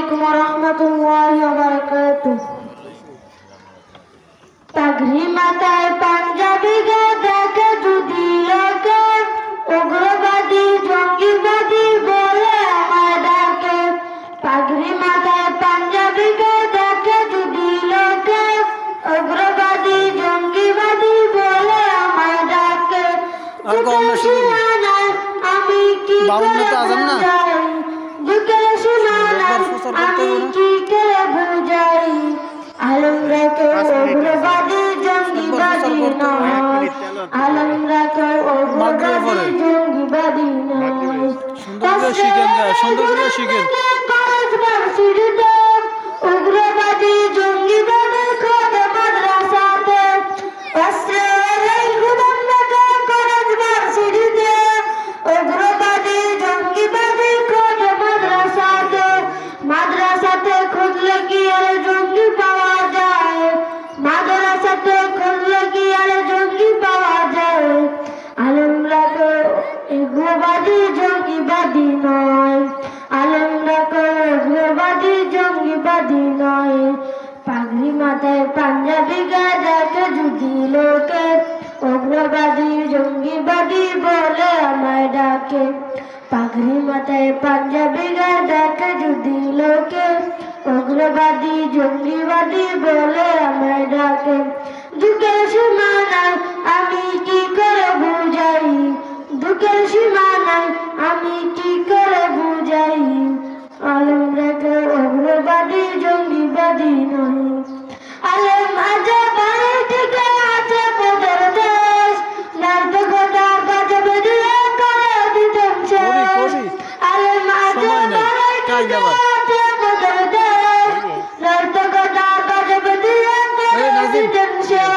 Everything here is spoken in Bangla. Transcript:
আলাইকুম ওয়া রাহমাতুল্লাহি ওয়া বারাকাতুহু। পাগড়ি মাথায় পাঞ্জাবি গায়ে যদি লোকে উগ্রবাদী জঙ্গিবাদী বলে আমায় ডাকে। পাগড়ি মাথায় পাঞ্জাবি গায়ে যদি লোকে উগ্রবাদী জঙ্গিবাদী বলে আমায় ডাকে। আমি কি বুকের সীমানা আমি কি করে বুঝাই, আলমরা কেউ উগ্রবাদী জঙ্গিবাদী নয়, আলমরা কেউ উগ্রবাদী জঙ্গিবাদী নয়। উগ্রবাদী জঙ্গিবাদী খোদে মাদ্রাসাতে, উগ্রবাদী জঙ্গিবাদী খোদে মাদ্রাসাতে, মাদ্রাসাতে খুঁজলে কি আর জঙ্গি পাওয়া যায়, মাদ্রাসাতে খুঁজলে কি আর জঙ্গি পাওয়া যায়। আলমরা কেউ উগ্রবাদী জঙ্গিবাদী নয়, আলমরা কেউ উগ্রবাদী জঙ্গিবাদী নয়। পাগড়ি মাথায় পাঞ্জাবি গায়ে দেখে যদি লোকে উগ্রবাদী জঙ্গিবাদী বলে আমায় ডাকে। পাগড়ি মাথায় পাঞ্জাবি গায়ে দেখে যদি লোকে উগ্রবাদী জঙ্গিবাদী বলে আমায় ডাকে। দুঃখের সীমানায় আমি কি করে বুঝাই, দুঃখের সীমানায় আমি কি করে বুঝাই, আলমরা কেউ উগ্রবাদী জঙ্গিবাদী নয়। আলেম আজে বাড়ি থেকে আছে পদের দেশ, নারদ গোটা গজব দিয়ে করে দিতেন শেষ। আলেম আজে বাড়ি থেকে আছে পদের দেশ, নারদ গোটা গজব দিয়ে করে দিতেন শেষ।